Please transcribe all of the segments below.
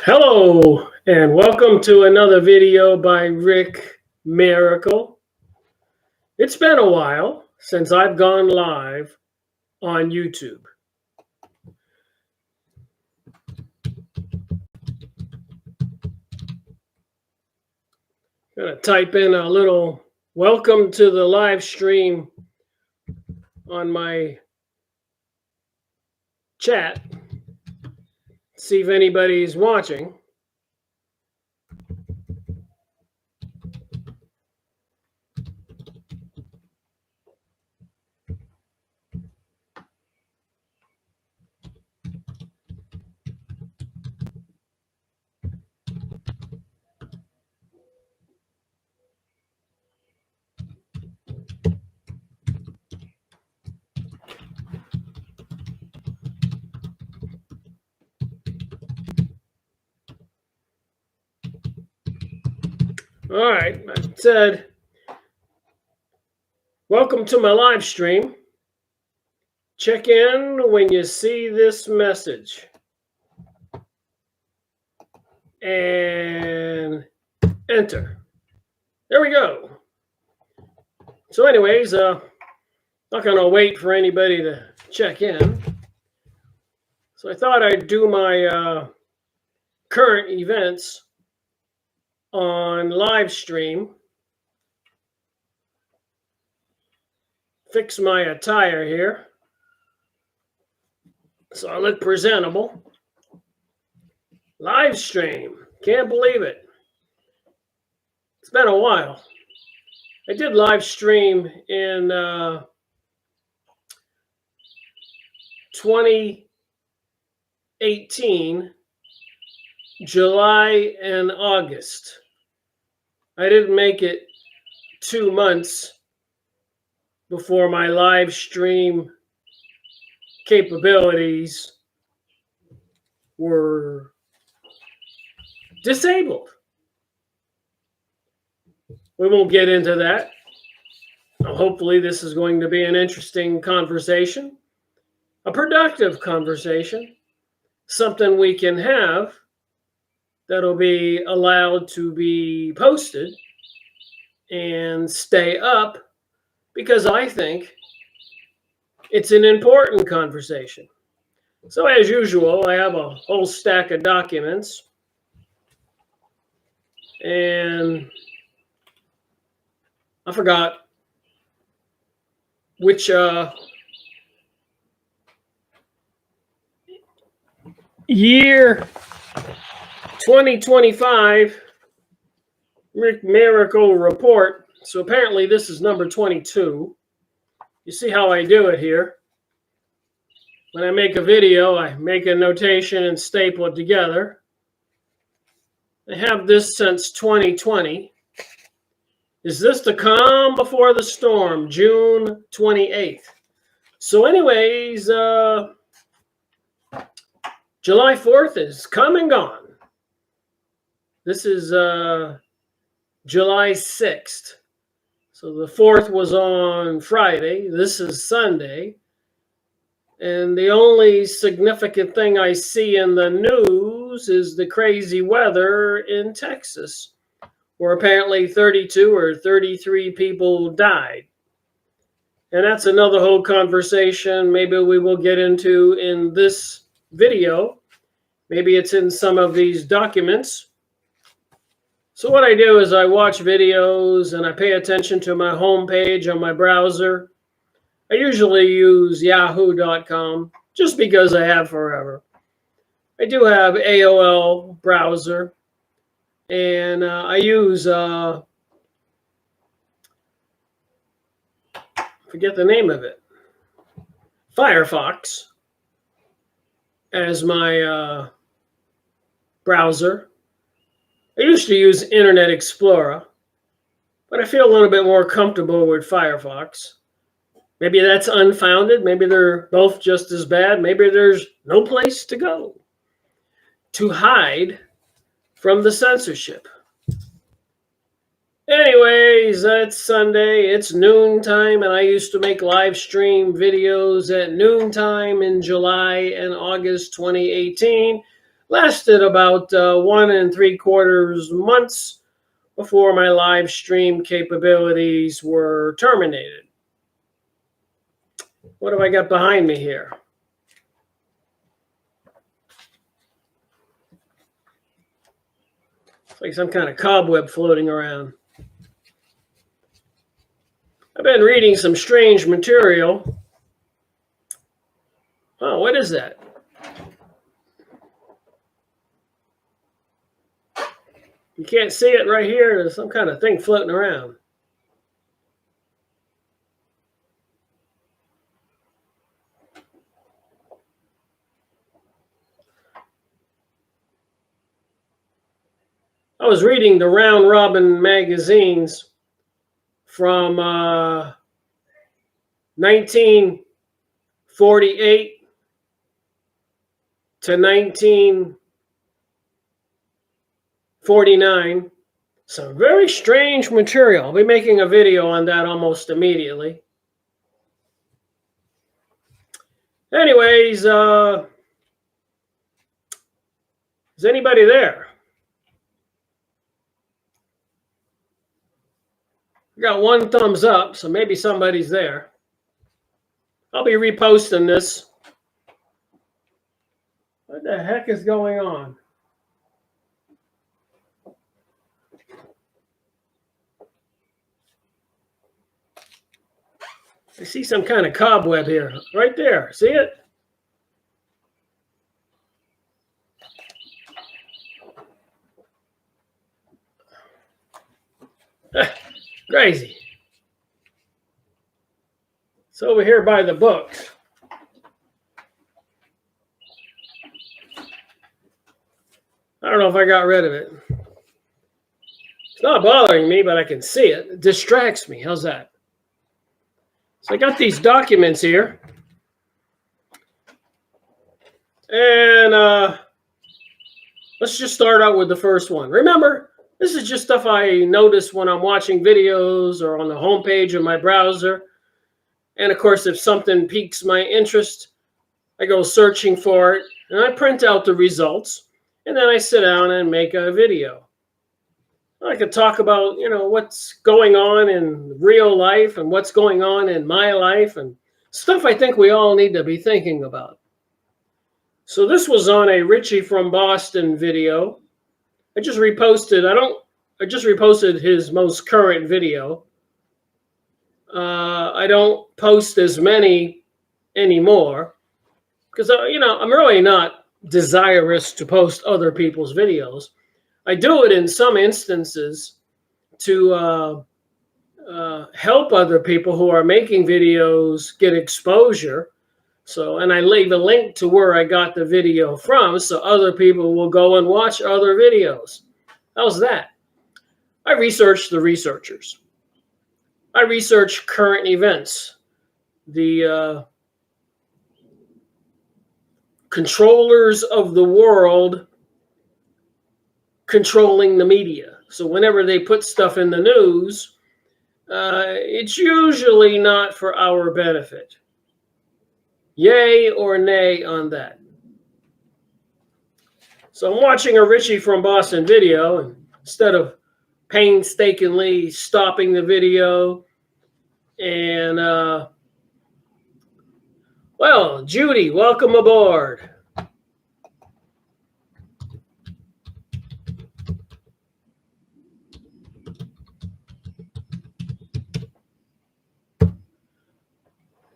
Hello, and welcome to another video by Rick Miracle. It's been a while since I've gone live on YouTube. I'm going to type in a little welcome to the live stream on my chat, see if anybody's watching. All right, I said, welcome to my live stream. Check in when you see this message. And enter. There we go. So anyways, not going to wait for anybody to check in. So I thought I'd do my current events on live stream. Fix my attire here so I look presentable. Live stream. Can't believe it. It's been a while. I did live stream in 2018, July and August. I didn't make it 2 months before my live stream capabilities were disabled. We won't get into that. Hopefully this is going to be an interesting conversation, a productive conversation, something we can have that'll be allowed to be posted and stay up, because I think it's an important conversation. So as usual, I have a whole stack of documents, and I forgot which year 2025 Miracle Report. So apparently this is number 22. You see how I do it here. When I make a video, I make a notation and staple it together. I have this since 2020. Is this the calm before the storm? June 28th. So anyways, July 4th is come and gone. This is July 6th. So the 4th was on Friday. This is Sunday. And the only significant thing I see in the news is the crazy weather in Texas, where apparently 32 or 33 people died. And that's another whole conversation maybe we will get into in this video. Maybe it's in some of these documents. So what I do is I watch videos and I pay attention to my homepage on my browser. I usually use yahoo.com just because I have forever. I do have AOL browser, and I use forget the name of it, Firefox as my browser. I used to use Internet Explorer, but I feel a little bit more comfortable with Firefox. Maybe that's unfounded. Maybe they're both just as bad. Maybe there's no place to go to hide from the censorship. Anyways, it's Sunday. It's noontime, and I used to make live stream videos at noontime in July and August 2018. lasted about 1 3/4 months before my live stream capabilities were terminated. What have I got behind me here? It's like some kind of cobweb floating around. I've been reading some strange material. Oh, what is that? You can't see it right here. There's some kind of thing floating around. I was reading the Round Robin magazines from 1948 to 1949. Some very strange material. I'll be making a video on that almost immediately. Anyways, is anybody there? I got one thumbs up, so maybe somebody's there. I'll be reposting this. What the heck is going on? I see some kind of cobweb here. Right there. See it? Crazy. It's over here by the books. I don't know if I got rid of it. It's not bothering me, but I can see it. It distracts me. How's that? So I got these documents here. And let's just start out with the first one. Remember, this is just stuff I notice when I'm watching videos or on the homepage of my browser. And of course, if something piques my interest, I go searching for it and I print out the results. And then I sit down and make a video. I could talk about, what's going on in real life and what's going on in my life and stuff I think we all need to be thinking about. So this was on a Richie from Boston video. I just reposted his most current video. I don't post as many anymore because, I'm really not desirous to post other people's videos. I do it in some instances to help other people who are making videos get exposure. So, and I leave a link to where I got the video from so other people will go and watch other videos. How's that? I research the researchers. I research current events. The controllers of the world controlling the media. So whenever they put stuff in the news, it's usually not for our benefit. Yay or nay on that. So I'm watching a Richie from Boston video, and instead of painstakingly stopping the video and, well, Judy, welcome aboard.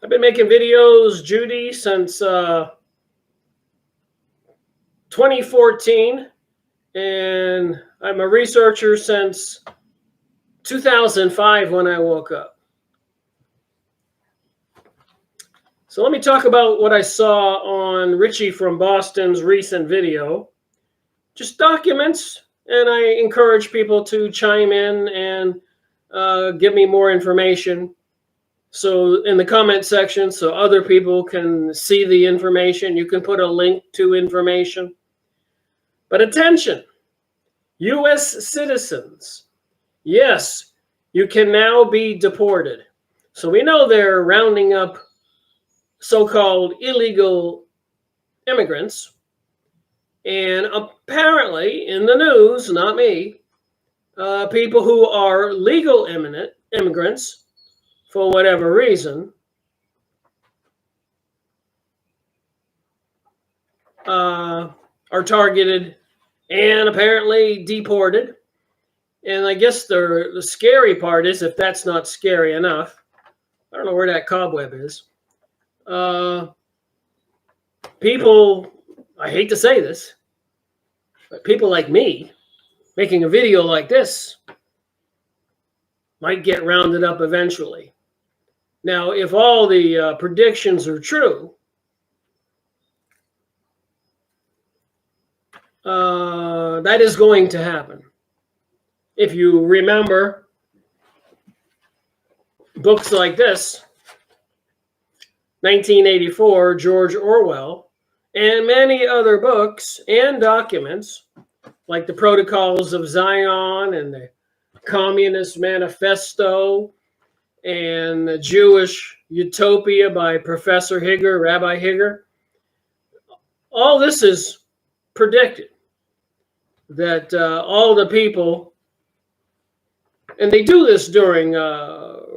I've been making videos, Judy, since 2014, and I'm a researcher since 2005 when I woke up. So let me talk about what I saw on Richie from Boston's recent video. Just documents, and I encourage people to chime in and give me more information. So in the comment section, so other people can see the information, you can put a link to information. But attention, U.S. citizens, yes, you can now be deported. So we know they're rounding up so-called illegal immigrants. And apparently, in the news, not me, people who are legal immigrants, for whatever reason, are targeted and apparently deported. And I guess the scary part is, if that's not scary enough, I don't know where that cobweb is. People, I hate to say this, but people like me making a video like this might get rounded up eventually. Now, if all the predictions are true, that is going to happen. If you remember books like this, 1984, George Orwell, and many other books and documents, like the Protocols of Zion and the Communist Manifesto and the Jewish Utopia by Professor Higger, Rabbi Higger, all this is predicted, that all the people, and they do this during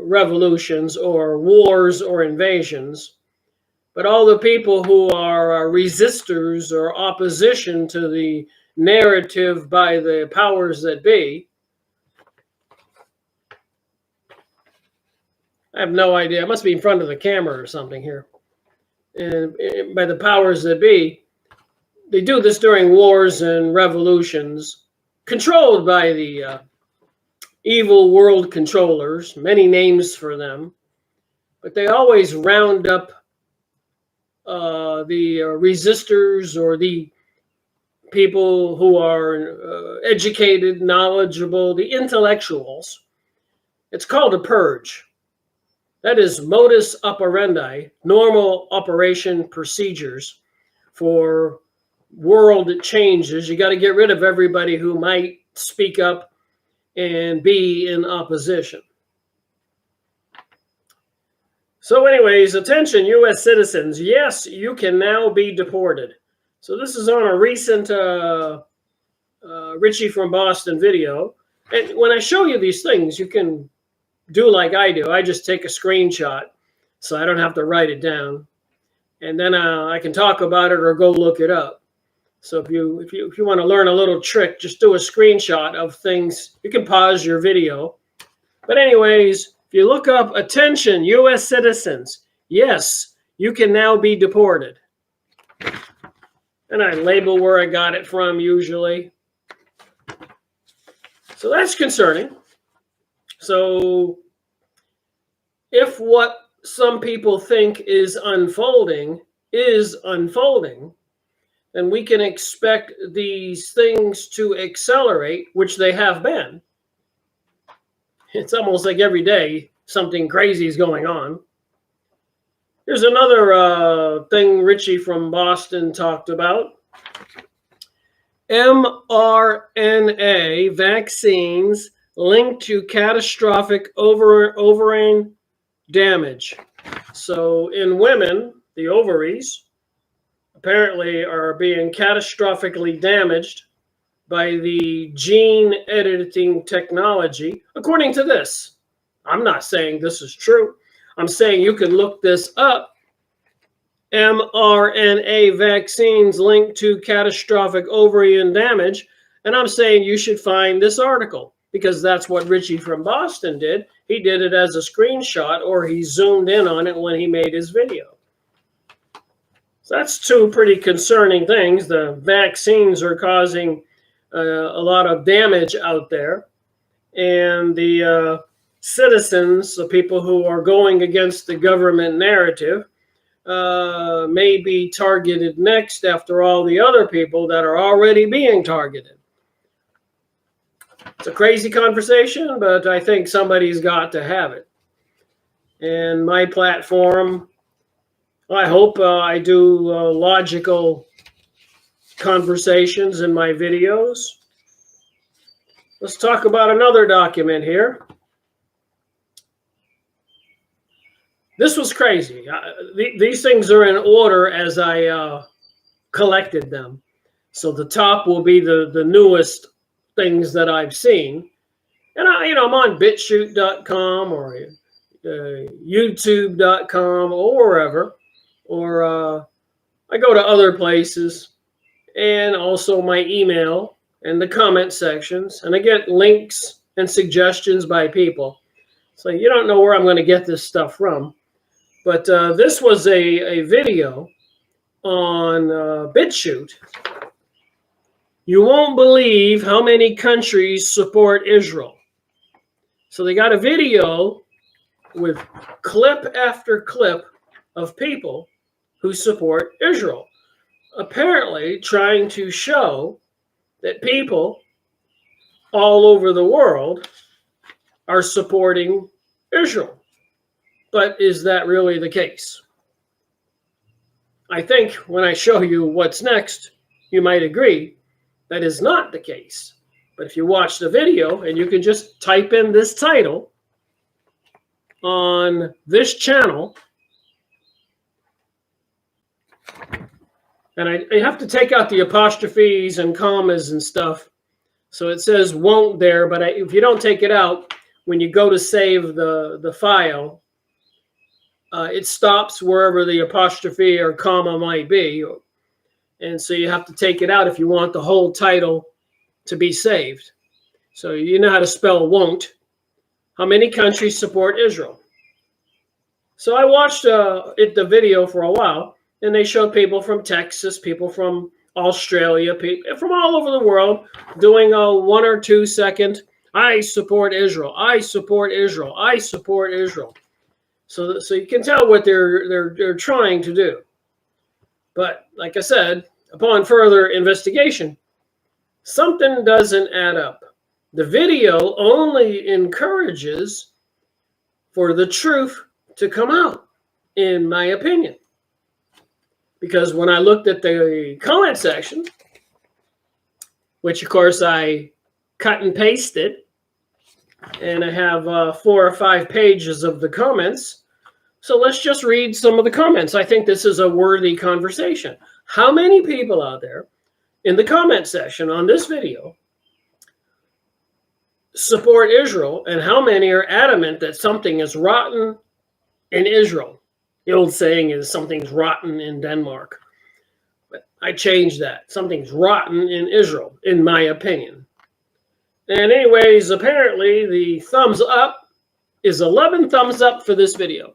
revolutions or wars or invasions, but all the people who are resistors or opposition to the narrative by the powers that be, I have no idea. I must be in front of the camera or something here. And by the powers that be, they do this during wars and revolutions, controlled by the evil world controllers, many names for them, but they always round up the resistors or the people who are educated, knowledgeable, the intellectuals. It's called a purge. That is modus operandi, normal operation procedures for world changes. You got to get rid of everybody who might speak up and be in opposition. So anyways, attention, U.S. citizens. Yes, you can now be deported. So this is on a recent Richie from Boston video. And when I show you these things, you can do like I do. I just take a screenshot so I don't have to write it down. And then I can talk about it or go look it up. So if you want to learn a little trick, just do a screenshot of things. You can pause your video. But anyways, if you look up, attention, U.S. citizens, yes, you can now be deported. And I label where I got it from usually. So that's concerning. So if what some people think is unfolding, then we can expect these things to accelerate, which they have been. It's almost like every day something crazy is going on. Here's another thing Richie from Boston talked about. mRNA vaccines linked to catastrophic ovarian damage. So in women, the ovaries apparently are being catastrophically damaged by the gene editing technology, according to this. I'm not saying this is true. I'm saying you can look this up. mRNA vaccines linked to catastrophic ovarian damage. And I'm saying you should find this article, because that's what Richie from Boston did. He did it as a screenshot, or he zoomed in on it when he made his video. So that's two pretty concerning things. The vaccines are causing a lot of damage out there. And the citizens, the people who are going against the government narrative, may be targeted next after all the other people that are already being targeted. It's a crazy conversation, but I think somebody's got to have it. And my platform, I hope I do logical conversations in my videos. Let's talk about another document here. This was crazy. These things are in order as I collected them. So the top will be the newest things that I've seen. And I'm on BitChute.com or YouTube.com or wherever. Or I go to other places, and also my email and the comment sections. And I get links and suggestions by people. So you don't know where I'm going to get this stuff from. But this was a video on BitChute. You won't believe how many countries support Israel. So they got a video with clip after clip of people who support Israel, apparently trying to show that people all over the world are supporting Israel. But is that really the case? I think when I show you what's next, you might agree that is not the case. But if you watch the video, and you can just type in this title on this channel, and I have to take out the apostrophes and commas and stuff. So it says won't there, but if you don't take it out, when you go to save the file, it stops wherever the apostrophe or comma might be. And so you have to take it out if you want the whole title to be saved. So you know how to spell won't. How many countries support Israel? So I watched the video for a while, and they showed people from Texas, people from Australia, people from all over the world doing a 1 or 2 second, I support Israel, I support Israel, I support Israel. So you can tell what they're trying to do. But like I said, upon further investigation, something doesn't add up. The video only encourages for the truth to come out, in my opinion. Because when I looked at the comment section, which of course I cut and pasted, and I have 4 or 5 pages of the comments. So let's just read some of the comments. I think this is a worthy conversation. How many people out there in the comment section on this video support Israel, and how many are adamant that something is rotten in Israel? The old saying is something's rotten in Denmark. But I changed that. Something's rotten in Israel, in my opinion. And anyways, apparently the thumbs up is 11 thumbs up for this video.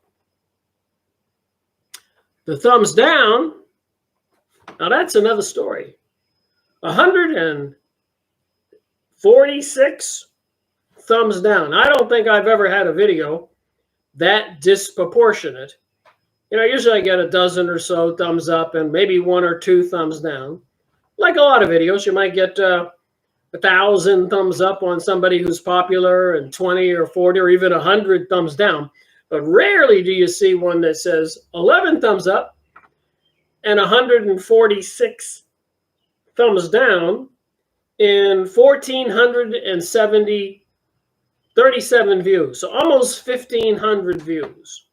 The thumbs down, now that's another story. 146 thumbs down. I don't think I've ever had a video that disproportionate. Usually I get a dozen or so thumbs up and maybe 1 or 2 thumbs down. Like a lot of videos, you might get 1,000 thumbs up on somebody who's popular, and 20 or 40 or even 100 thumbs down. But rarely do you see one that says 11 thumbs up and 146 thumbs down in 1,437 views. So almost 1,500 views.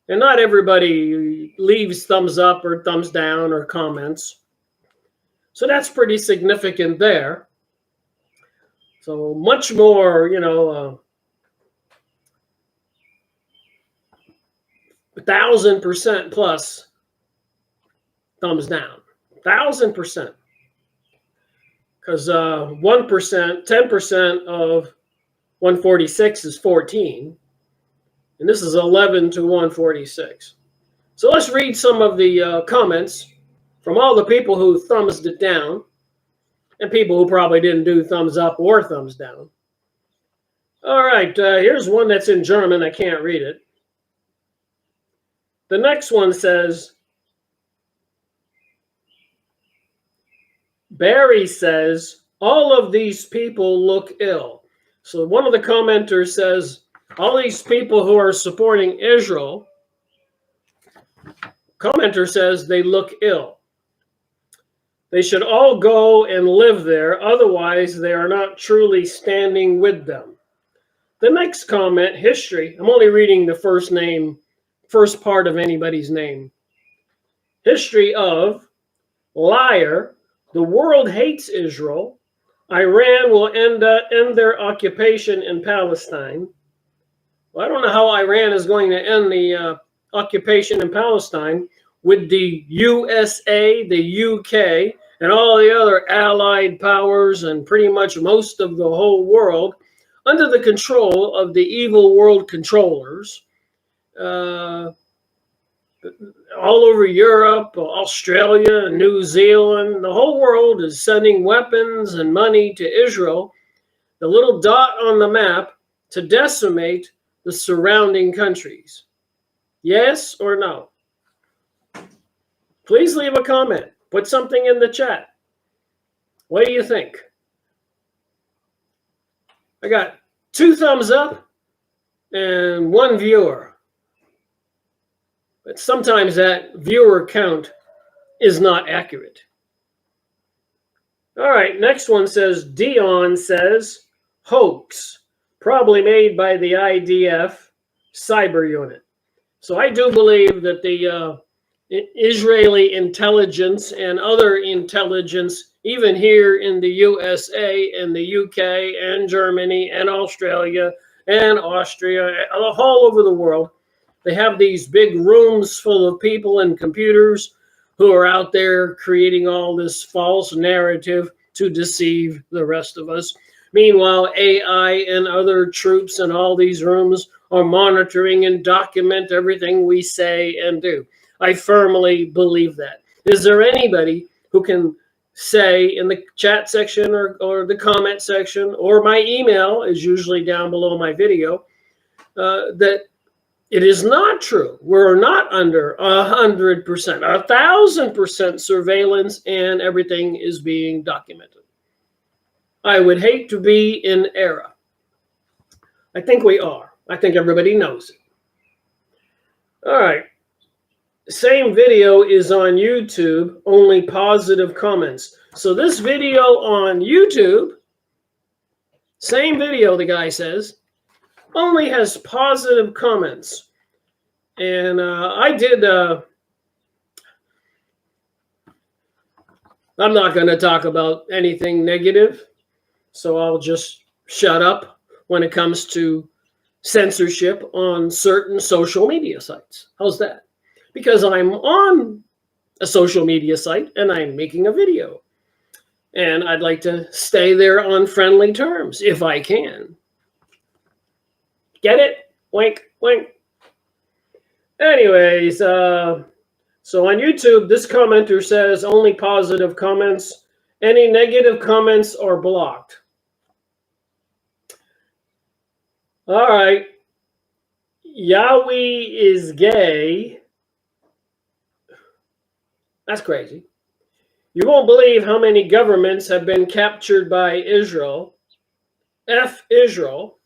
And not everybody leaves thumbs up or thumbs down or comments. So that's pretty significant there. So much more, 1,000% plus thumbs down. 1,000%. Because 1%, 10% of 146 is 14. And this is 11 to 146. So let's read some of the comments from all the people who thumbs it down, and people who probably didn't do thumbs up or thumbs down. All right, here's one that's in German. I can't read it. The next one says, Barry says, all of these people look ill. So one of the commenters says, all these people who are supporting Israel, commenter says they look ill. They should all go and live there, otherwise they are not truly standing with them. The next comment, history, I'm only reading the first part of anybody's name. History of Liar. The world hates Israel. Iran will end their occupation in Palestine. Well, I don't know how Iran is going to end the occupation in Palestine with the USA, the UK, and all the other allied powers and pretty much most of the whole world under the control of the evil world controllers. All over Europe, Australia, New Zealand, the whole world is sending weapons and money to Israel, the little dot on the map, to decimate the surrounding countries. Yes or no? Please leave a comment. Put something in the chat. What do you think? I got 2 thumbs up and 1 viewer. But sometimes that viewer count is not accurate. All right, next one says, Dion says, hoax, probably made by the IDF cyber unit. So I do believe that the Israeli intelligence and other intelligence, even here in the USA and the UK and Germany and Australia and Austria, all over the world, they have these big rooms full of people and computers who are out there creating all this false narrative to deceive the rest of us. Meanwhile, AI and other troops in all these rooms are monitoring and document everything we say and do. I firmly believe that. Is there anybody who can say in the chat section or the comment section, or my email is usually down below my video, that it is not true? We're not under 100%, 1,000% surveillance, and everything is being documented. I would hate to be in error. I think we are. I think everybody knows it. All right. Same video is on YouTube, only positive comments. So this video on YouTube, same video, the guy says, only has positive comments. And I did, I'm not going to talk about anything negative, so I'll just shut up when it comes to censorship on certain social media sites. How's that? Because I'm on a social media site and I'm making a video. And I'd like to stay there on friendly terms if I can. Get it? Wink, wink. Anyways, so on YouTube, this commenter says only positive comments. Any negative comments are blocked. All right. Yahweh is gay. That's crazy. You won't believe how many governments have been captured by Israel. F Israel.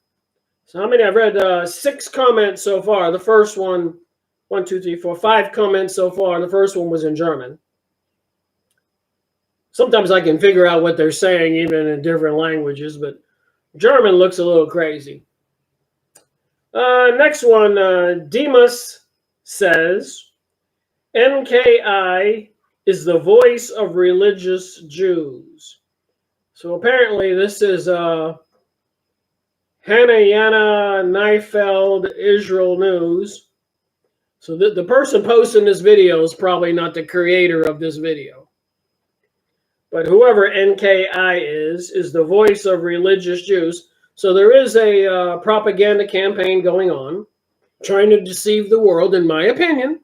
So how many? I've read 6 comments so far. The first one, 1, 2, 3, 4, 5 comments so far. The first one was in German. Sometimes I can figure out what they're saying even in different languages, but German looks a little crazy. Next one, Demas says, NKI is the voice of religious Jews. So apparently this is Hanayana Neifeld Israel News. So the person posting this video is probably not the creator of this video. But whoever NKI is the voice of religious Jews. So there is a propaganda campaign going on, trying to deceive the world, in my opinion.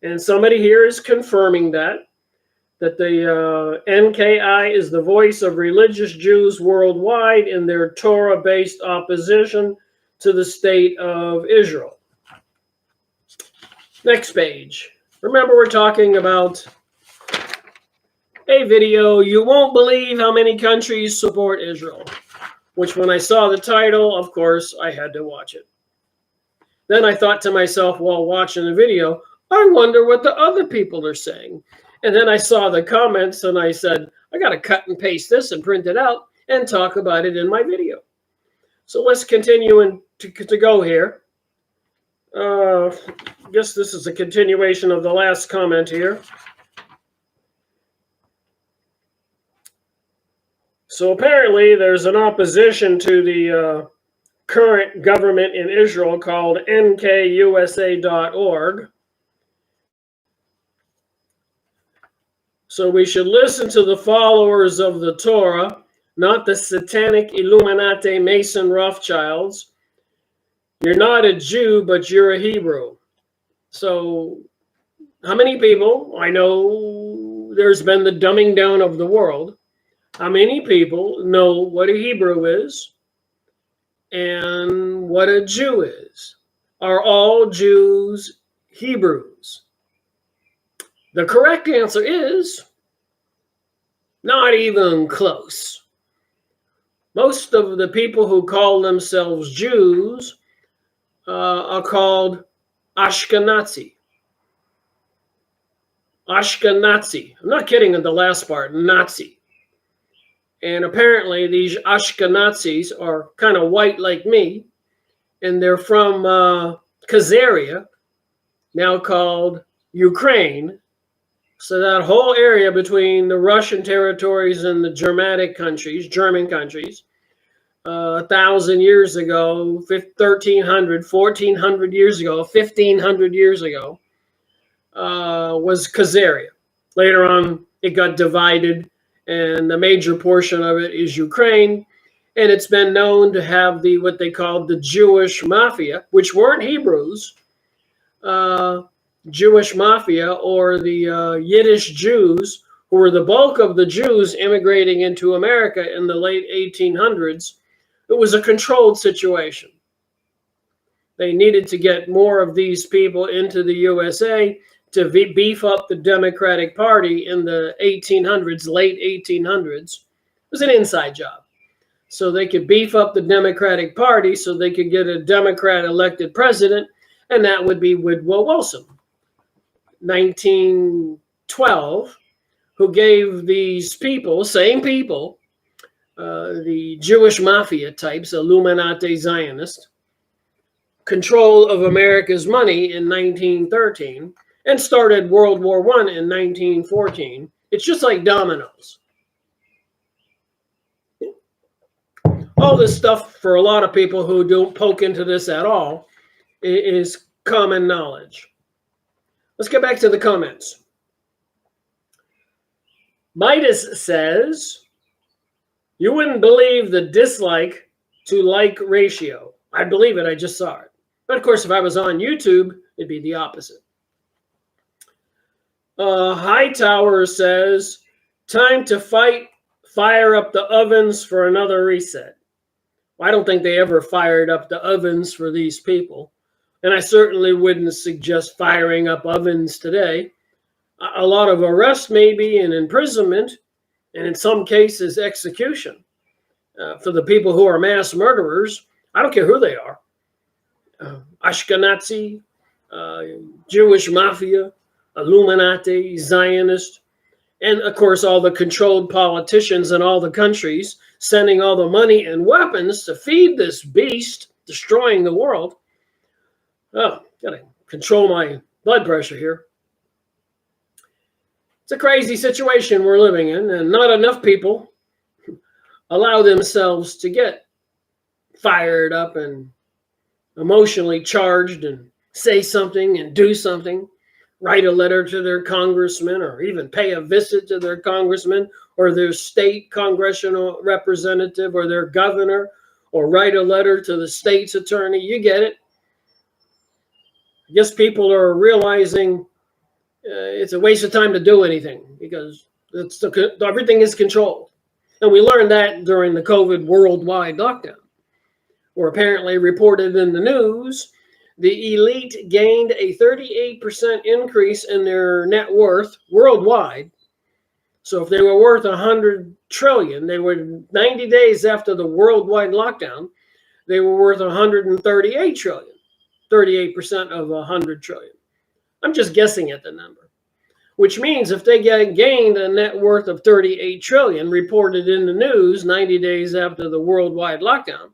And somebody here is confirming that the NKI is the voice of religious Jews worldwide in their Torah-based opposition to the state of Israel. Next page. Remember, we're talking about a video, you won't believe how many countries support Israel, which when I saw the title, of course, I had to watch it. Then I thought to myself while watching the video, I wonder what the other people are saying. And then I saw the comments and I said, I got to cut and paste this and print it out and talk about it in my video. So let's continue to go here. I guess this is a continuation of the last comment here. So apparently there's an opposition to the current government in Israel called nkusa.org. So we should listen to the followers of the Torah, not the satanic Illuminati Mason Rothschilds. You're not a Jew, but you're a Hebrew. So how many people, I know there's been the dumbing down of the world, how many people know what a Hebrew is and what a Jew is? Are all Jews Hebrews? The correct answer is not even close. Most of the people who call themselves Jews are called Ashkenazi. Ashkenazi. I'm not kidding on the last part, Nazi. And apparently these Ashkenazis are kind of white like me, and they're from Khazaria, now called Ukraine. So that whole area between the Russian territories and the German countries, 1,000 years ago, 1,300, 1,400 years ago, 1,500 years ago, was Khazaria. Later on, it got divided, and the major portion of it is Ukraine. And it's been known to have what they called the Jewish mafia, which weren't Hebrews, Jewish mafia, or the Yiddish Jews, who were the bulk of the Jews immigrating into America in the late 1800s. It was a controlled situation. They needed to get more of these people into the USA to beef up the Democratic Party in the 1800s, late 1800s. It was an inside job. So they could beef up the Democratic Party so they could get a Democrat elected president, and that would be Woodrow Wilson. 1912, who gave these people, same people, the Jewish mafia types, Illuminati Zionist, control of America's money in 1913 and started World War I in 1914. It's just like dominoes. All this stuff, for a lot of people who don't poke into this at all, is common knowledge. Let's get back to the comments. Midas says, you wouldn't believe the dislike to like ratio. I believe it, I just saw it. But of course, if I was on YouTube, it'd be the opposite. Hightower says, time to fight, fire up the ovens for another reset. I don't think they ever fired up the ovens for these people. And I certainly wouldn't suggest firing up ovens today. A lot of arrest maybe and imprisonment, and in some cases execution. For the people who are mass murderers, I don't care who they are. Ashkenazi, Jewish mafia, Illuminati, Zionist, and of course all the controlled politicians in all the countries sending all the money and weapons to feed this beast, destroying the world. Oh, gotta control my blood pressure here. It's a crazy situation we're living in, and not enough people allow themselves to get fired up and emotionally charged and say something and do something, write a letter to their congressman or even pay a visit to their congressman or their state congressional representative or their governor, or write a letter to the state's attorney. You get it. I guess people are realizing it's a waste of time to do anything because everything is controlled. And we learned that during the COVID worldwide lockdown, where apparently reported in the news, the elite gained a 38% increase in their net worth worldwide. So if they were worth 100 trillion, they were 90 days after the worldwide lockdown, they were worth 138 trillion, 38% of 100 trillion. I'm just guessing at the number, which means if they gained a net worth of 38 trillion reported in the news 90 days after the worldwide lockdown,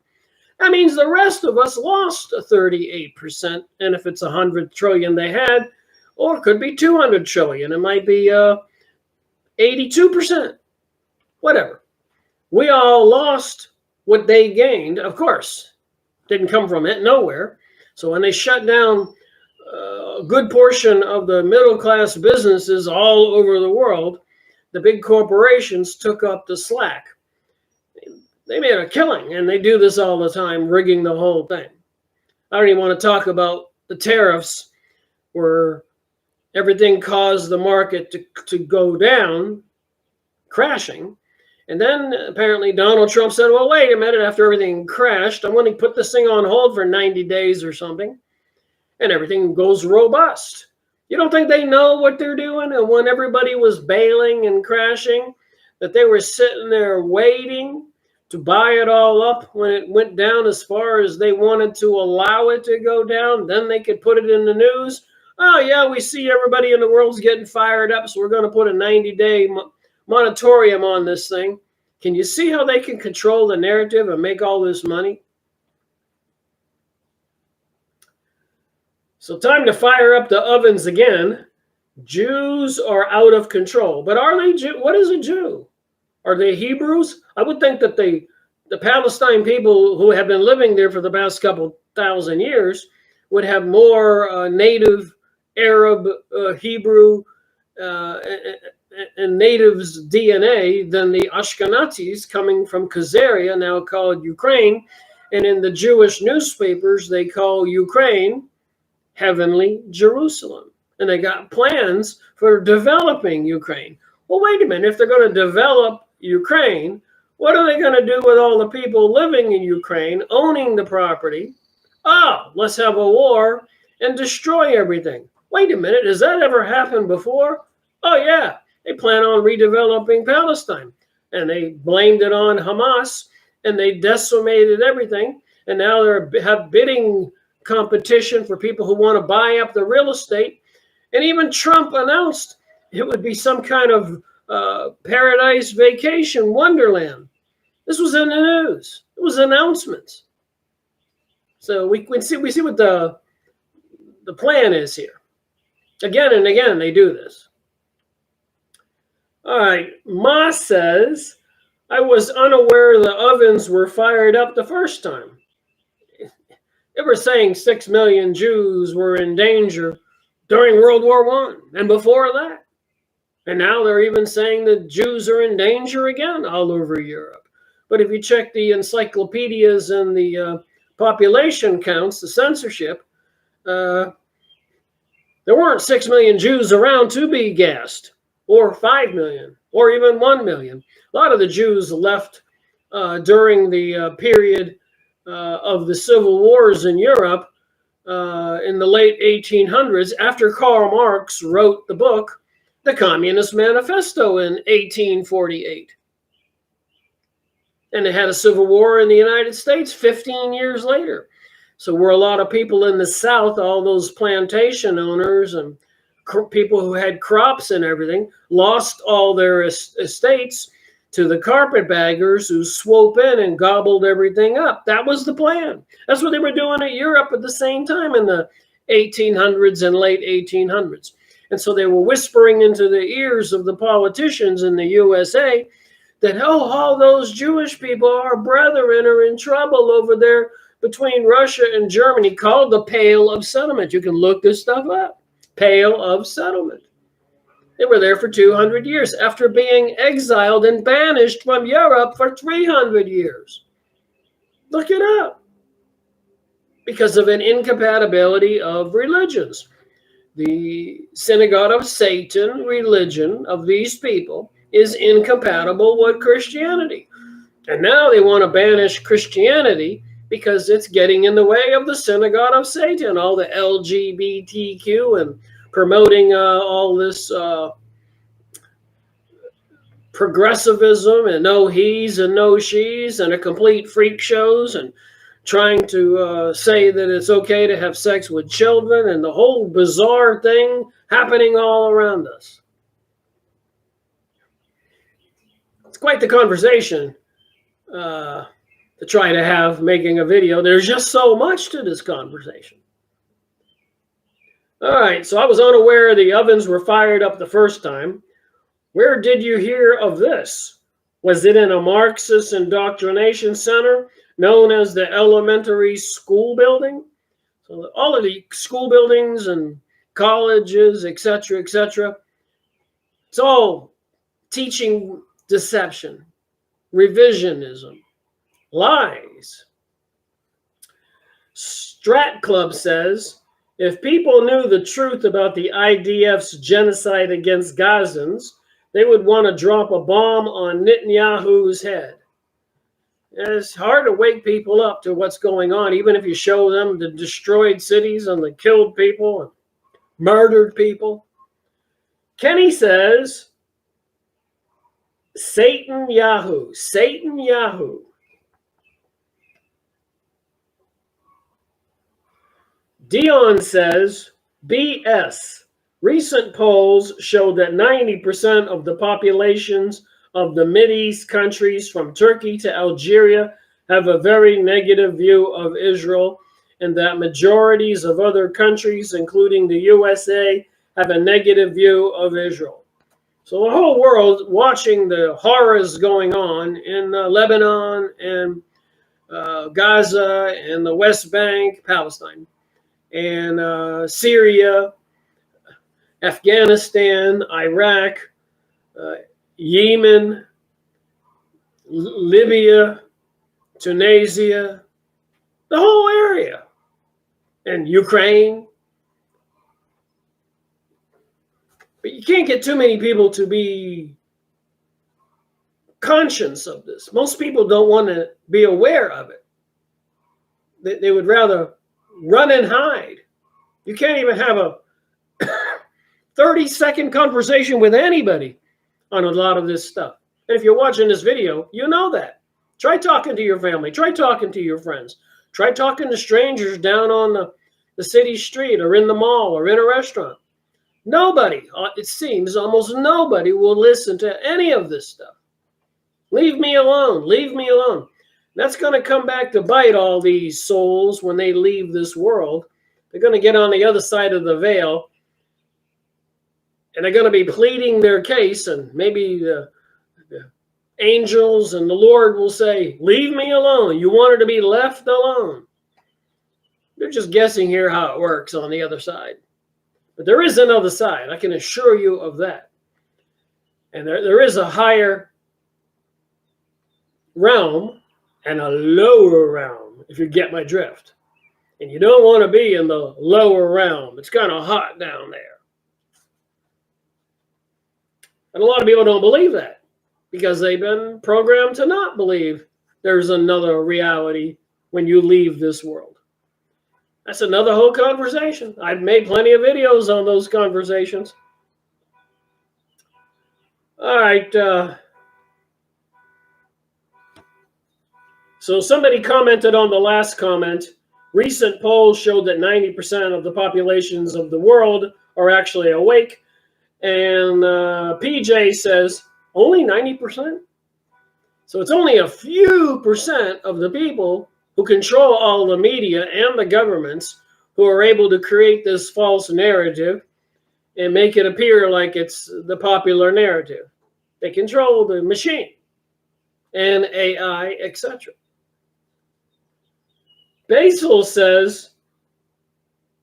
that means the rest of us lost 38%. And if it's 100 trillion they had, or it could be 200 trillion, it might be 82%, whatever. We all lost what they gained, of course. Didn't come from it, nowhere. So when they shut down a good portion of the middle class businesses all over the world, the big corporations took up the slack. They made a killing, and they do this all the time, rigging the whole thing. I don't even want to talk about the tariffs, where everything caused the market to go down, crashing. And then apparently Donald Trump said, well, wait a minute, after everything crashed, I'm going to put this thing on hold for 90 days or something. And everything goes robust. You don't think they know what they're doing? And when everybody was bailing and crashing, that they were sitting there waiting to buy it all up when it went down as far as they wanted to allow it to go down. Then they could put it in the news. Oh, yeah, we see everybody in the world's getting fired up, so we're going to put a 90-day moratorium on this thing. Can you see how they can control the narrative and make all this money? So time to fire up the ovens again. Jews are out of control. But are they Jew? What is a Jew? Are they Hebrews? I would think that the Palestine people who have been living there for the past couple thousand years would have more native Arab, Hebrew, and natives DNA than the Ashkenazis coming from Khazaria, now called Ukraine. And in the Jewish newspapers, they call Ukraine Heavenly Jerusalem. And they got plans for developing Ukraine. Well, wait a minute. If they're going to develop Ukraine, what are they going to do with all the people living in Ukraine, owning the property? Oh, let's have a war and destroy everything. Wait a minute. Has that ever happened before? Oh, yeah. They plan on redeveloping Palestine. And they blamed it on Hamas, and they decimated everything. And now they have bidding competition for people who want to buy up the real estate. And even Trump announced it would be some kind of paradise vacation wonderland. This was in the news. It was announcements. So we see what the plan is here. Again and again, they do this. All right. Ma says, I was unaware the ovens were fired up the first time. They were saying 6 million Jews were in danger during World War I and before that. And now they're even saying that Jews are in danger again all over Europe. But if you check the encyclopedias and the population counts, the censorship, there weren't 6 million Jews around to be gassed, or 5 million, or even 1 million. A lot of the Jews left during the period of the civil wars in Europe in the late 1800s, after Karl Marx wrote the book, The Communist Manifesto, in 1848. And they had a civil war in the United States 15 years later. So were a lot of people in the South, all those plantation owners and people who had crops and everything, lost all their estates to the carpetbaggers who swooped in and gobbled everything up. That was the plan. That's what they were doing in Europe at the same time in the 1800s and late 1800s. And so they were whispering into the ears of the politicians in the USA that, oh, all those Jewish people, our brethren, are in trouble over there between Russia and Germany, called the Pale of Settlement. You can look this stuff up. Pale of Settlement. They were there for 200 years after being exiled and banished from Europe for 300 years. Look it up. Because of an incompatibility of religions. The synagogue of Satan religion of these people is incompatible with Christianity. And now they want to banish Christianity because it's getting in the way of the synagogue of Satan, all the LGBTQ and promoting all this progressivism and no he's and no she's and a complete freak shows and trying to say that it's okay to have sex with children and the whole bizarre thing happening all around us. It's quite the conversation to try to have making a video. There's just so much to this conversation. All right, so I was unaware the ovens were fired up the first time. Where did you hear of this? Was it in a Marxist indoctrination center known as the elementary school building? So all of the school buildings and colleges, etc., etc., it's all teaching deception, revisionism, lies. Strat Club says, if people knew the truth about the IDF's genocide against Gazans, they would want to drop a bomb on Netanyahu's head. It's hard to wake people up to what's going on, even if you show them the destroyed cities and the killed people and murdered people. Kenny says, Satan Yahoo, Satan Yahoo. Dion says, BS. Recent polls show that 90% of the populations of the Mideast countries from Turkey to Algeria have a very negative view of Israel, and that majorities of other countries, including the USA, have a negative view of Israel. So the whole world watching the horrors going on in Lebanon and Gaza and the West Bank, Palestine, and Syria, Afghanistan, Iraq, Yemen, Libya, Tunisia, the whole area, and Ukraine. But you can't get too many people to be conscious of this. Most people don't want to be aware of it. They would rather run and hide. You can't even have a 30-second conversation with anybody on a lot of this stuff. And if you're watching this video, you know that. Try talking to your family. Try talking to your friends. Try talking to strangers down on the city street or in the mall or in a restaurant. Nobody, it seems, almost nobody will listen to any of this stuff. Leave me alone. Leave me alone. That's going to come back to bite all these souls when they leave this world. They're going to get on the other side of the veil, and they're going to be pleading their case, and maybe the angels and the Lord will say, leave me alone. You wanted to be left alone. They're just guessing here how it works on the other side. But there is another side. I can assure you of that. And there is a higher realm and a lower realm, if you get my drift. And you don't want to be in the lower realm. It's kind of hot down there. And a lot of people don't believe that because they've been programmed to not believe there's another reality when you leave this world. That's another whole conversation. I've made plenty of videos on those conversations. All right. So somebody commented on the last comment. Recent polls showed that 90% of the populations of the world are actually awake. And PJ says, only 90%? So it's only a few percent of the people who control all the media and the governments who are able to create this false narrative and make it appear like it's the popular narrative. They control the machine and AI, etc. Basil says,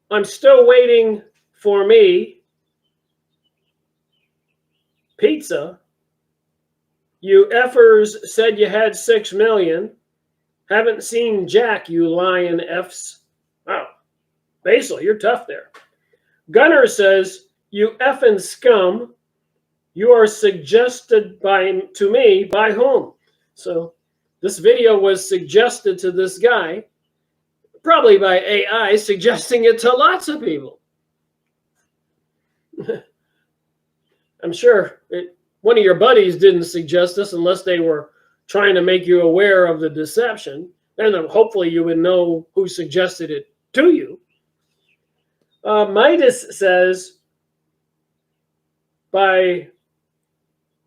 I'm still waiting for me pizza. You effers said you had 6 million. Haven't seen Jack, you lying Fs. Wow. Basil, you're tough there. Gunner says, you effing scum. You are suggested to me by whom? So this video was suggested to this guy, probably by AI, suggesting it to lots of people. I'm sure one of your buddies didn't suggest this unless they were trying to make you aware of the deception. Then hopefully you would know who suggested it to you. Midas says, by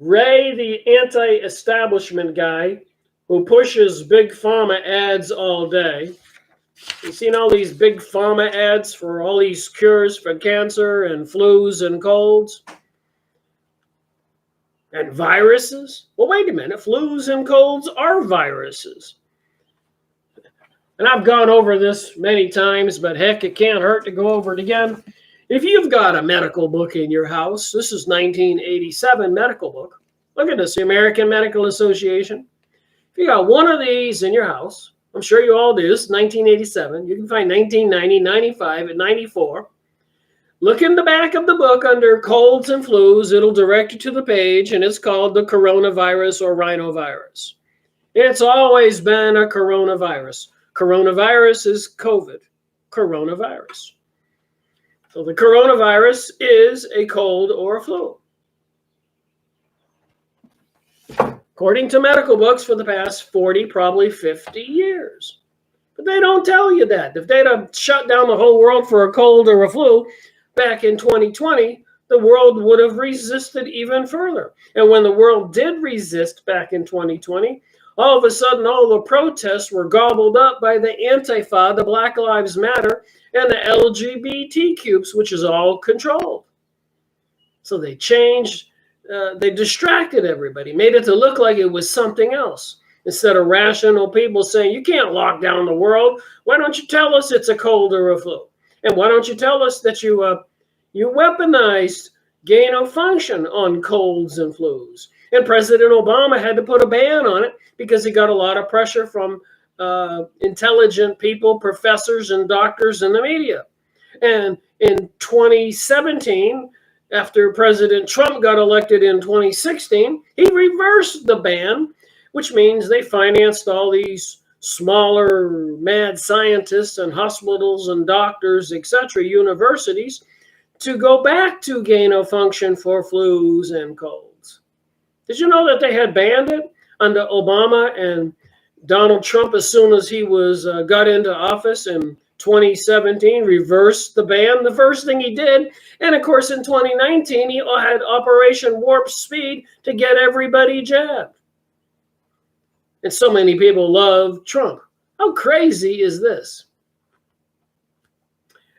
Ray, the anti-establishment guy who pushes big pharma ads all day. You've seen all these big pharma ads for all these cures for cancer and flus and colds. And viruses? Well, wait a minute. Flus and colds are viruses. And I've gone over this many times, but heck, it can't hurt to go over it again. If you've got a medical book in your house, this is 1987 medical book. Look at this, the American Medical Association. If you got one of these in your house, I'm sure you all do, this is 1987. You can find 1990, 95, and 94. Look in the back of the book under colds and flus. It'll direct you to the page, and it's called the coronavirus or rhinovirus. It's always been a coronavirus. Coronavirus is COVID, coronavirus. So the coronavirus is a cold or a flu. According to medical books for the past 40, probably 50 years. But they don't tell you that. If they'd have shut down the whole world for a cold or a flu back in 2020, the world would have resisted even further. And when the world did resist back in 2020, all of a sudden, all the protests were gobbled up by the Antifa, the Black Lives Matter, and the LGBT cubes, which is all controlled. So they changed, they distracted everybody, made it to look like it was something else. Instead of rational people saying, you can't lock down the world. Why don't you tell us it's a cold or a flu? And why don't you tell us that you weaponized gain of function on colds and flus? And President Obama had to put a ban on it because he got a lot of pressure from intelligent people, professors and doctors in the media. And in 2017, after President Trump got elected in 2016, he reversed the ban, which means they financed all these smaller mad scientists and hospitals and doctors, etc., universities, to go back to gain of function for flus and colds. Did you know that they had banned it under Obama and Donald Trump as soon as he was got into office in 2017, reversed the ban, the first thing he did. And of course, in 2019, he had Operation Warp Speed to get everybody jabbed. And so many people love Trump. How crazy is this?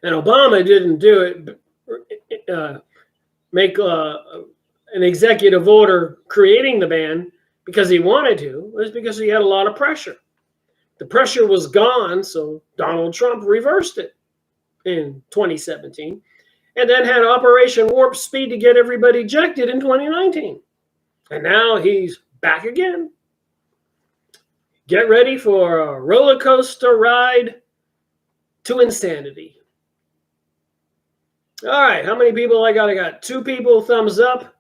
And Obama didn't do it, make an executive order creating the ban because he wanted to. It was because he had a lot of pressure. The pressure was gone, so Donald Trump reversed it in 2017 and then had Operation Warp Speed to get everybody ejected in 2019. And now he's back again. Get ready for a roller coaster ride to insanity. All right, how many people I got? I got 2 people, thumbs up.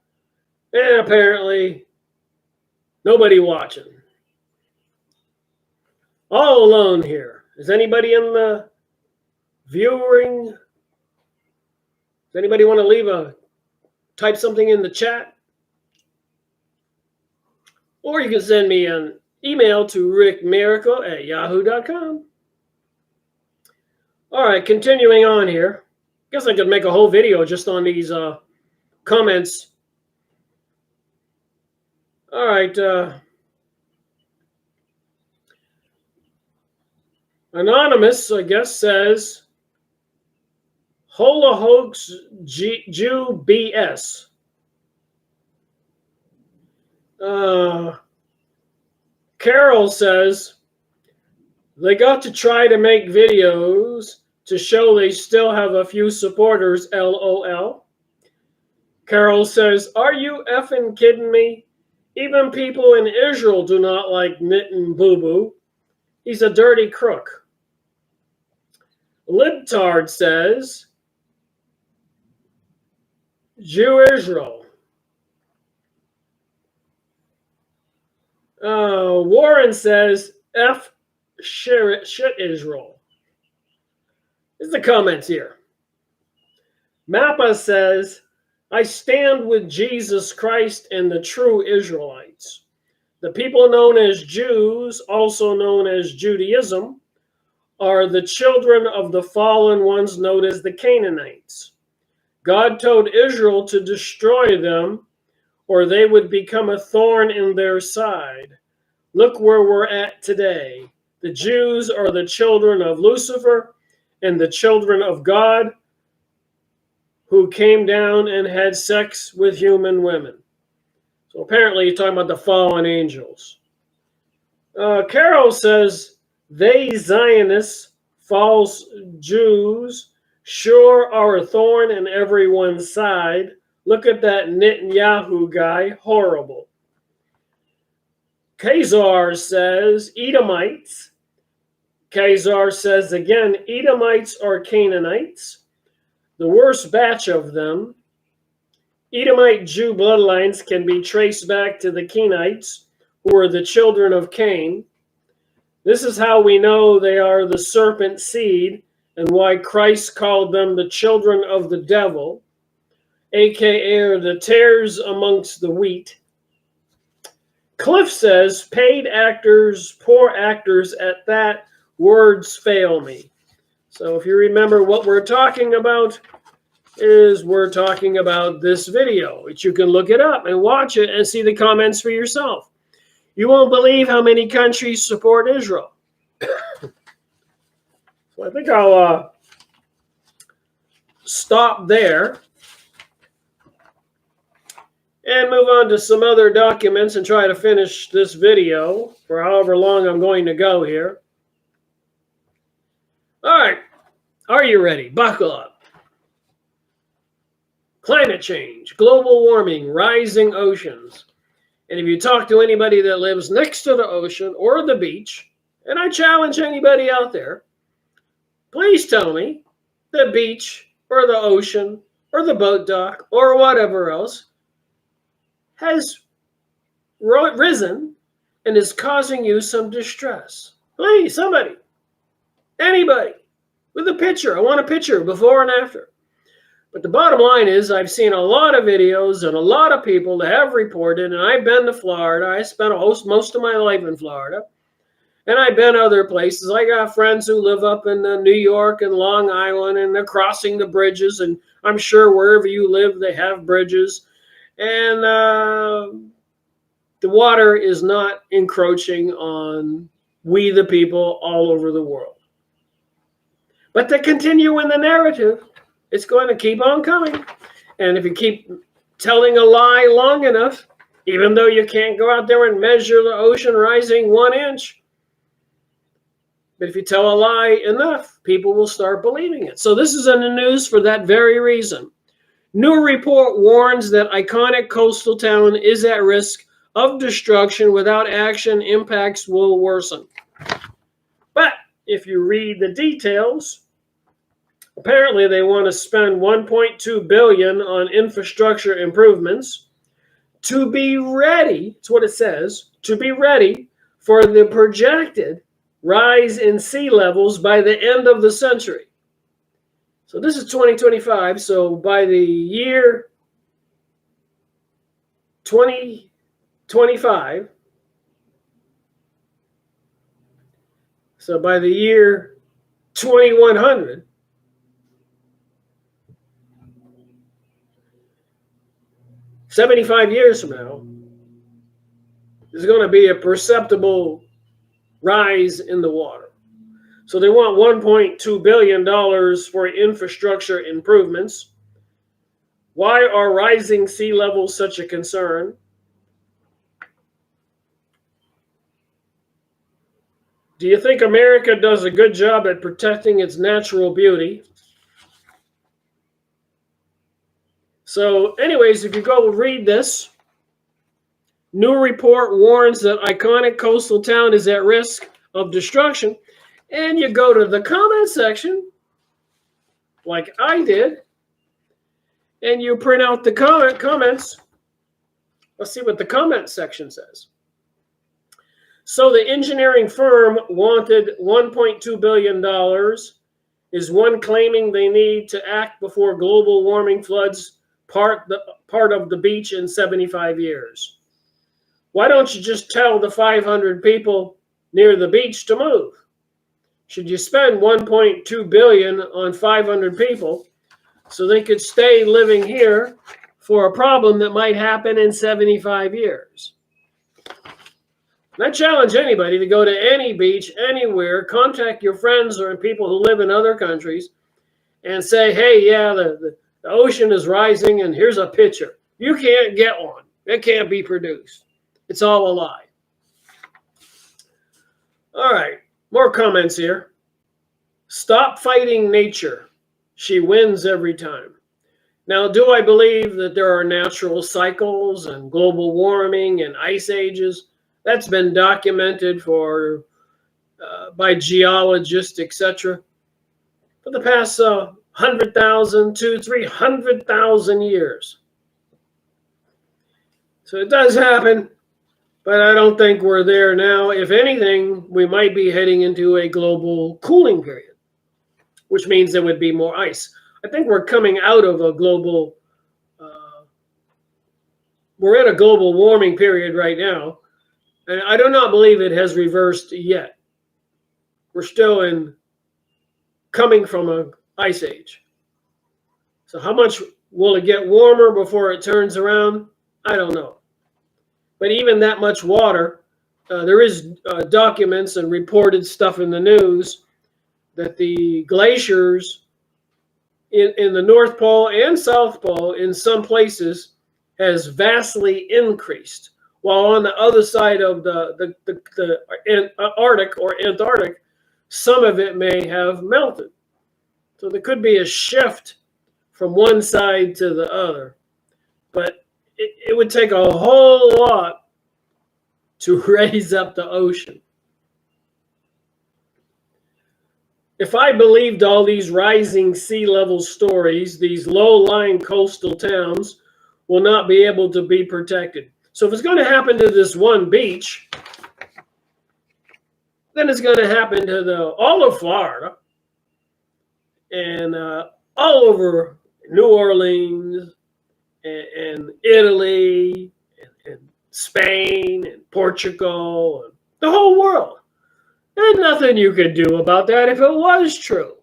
And apparently, nobody watching. All alone here. Is anybody in the viewing? Does anybody want to type something in the chat? Or you can send me an email to rickmiracle@yahoo.com. All right, continuing on here. Guess I could make a whole video just on these comments. All right. Anonymous, I guess, says, Hola hoax Jew BS. Carol says, they got to try to make videos to show they still have a few supporters, LOL. Carol says, are you effing kidding me? Even people in Israel do not like Mitten Boo Boo. He's a dirty crook. Libtard says, Jew Israel. Warren says, F shit Israel. This is the comments here. Mappa says, I stand with Jesus Christ and the true Israelites. The people known as Jews, also known as Judaism, are the children of the fallen ones known as the Canaanites. God told Israel to destroy them, or they would become a thorn in their side. Look where we're at today. The Jews are the children of Lucifer and the children of God, who came down and had sex with human women. So apparently he's talking about the fallen angels. Carol says, they Zionists, false Jews, sure are a thorn in everyone's side. Look at that Netanyahu guy, horrible. Kazar says, Edomites. Kazar says again, Edomites are Canaanites, the worst batch of them. Edomite Jew bloodlines can be traced back to the Kenites, who are the children of Cain. This is how we know they are the serpent seed and why Christ called them the children of the devil, aka the tares amongst the wheat. Cliff says, paid actors, poor actors at that, words fail me. So if you remember what we're talking about, we're talking about this video, which you can look it up and watch it and see the comments for yourself. You won't believe how many countries support Israel. So I think I'll stop there and move on to some other documents and try to finish this video for however long I'm going to go here. All right, are you ready? Buckle up. Climate change, global warming, rising oceans. And if you talk to anybody that lives next to the ocean or the beach, and I challenge anybody out there, please tell me the beach or the ocean or the boat dock or whatever else has risen and is causing you some distress. Please, somebody, anybody, with a picture. I want a picture before and after. But the bottom line is I've seen a lot of videos and a lot of people that have reported, and I've been to Florida. I spent most of my life in Florida. And I've been other places. I got friends who live up in New York and Long Island, and they're crossing the bridges. And I'm sure wherever you live, they have bridges. And the water is not encroaching on we the people all over the world. But to continue in the narrative, it's going to keep on coming. And if you keep telling a lie long enough, even though you can't go out there and measure the ocean rising 1 inch, but if you tell a lie enough, people will start believing it. So this is in the news for that very reason. New report warns that iconic coastal town is at risk of destruction. Without action, impacts will worsen. But if you read the details, apparently they want to spend $1.2 billion on infrastructure improvements to be ready, that's what it says, to be ready for the projected rise in sea levels by the end of the century. So this is 2025, so by the year 2025, so by the year 2100, $75 years from now, there's going to be a perceptible rise in the water. So they want $1.2 billion for infrastructure improvements. Why are rising sea levels such a concern? Do you think America does a good job at protecting its natural beauty? So anyways, if you go read this, new report warns that iconic coastal town is at risk of destruction. And you go to the comment section, like I did, and you print out the comments. Let's see what the comment section says. So the engineering firm wanted $1.2 billion. Is one claiming they need to act before global warming floods part of the beach in 75 years? Why don't you just tell the 500 people near the beach to move? Should you spend $1.2 billion on 500 people so they could stay living here for a problem that might happen in 75 years? And I challenge anybody to go to any beach, anywhere, contact your friends or people who live in other countries and say, hey, yeah, the ocean is rising and here's a picture. You can't get one. It can't be produced. It's all a lie. All right, more comments here. Stop fighting nature. She wins every time. Now, do I believe that there are natural cycles and global warming and ice ages? That's been documented by geologists, etc., for the past 100,000 to 300,000 years. So it does happen, but I don't think we're there now. If anything, we might be heading into a global cooling period, which means there would be more ice. I think we're coming out of a global, we're in a global warming period right now, and I do not believe it has reversed yet. We're still coming from an ice age. So how much will it get warmer before it turns around? I don't know. But even that much water, there is documents and reported stuff in the news that the glaciers in the North Pole and South Pole in some places has vastly increased, while on the other side of the Arctic or Antarctic, some of it may have melted. So there could be a shift from one side to the other. But it would take a whole lot to raise up the ocean. If I believed all these rising sea level stories, these low-lying coastal towns will not be able to be protected. So if it's going to happen to this one beach, then it's going to happen to all of Florida and all over New Orleans and Italy and Spain and Portugal and the whole world. There's nothing you could do about that if it was true.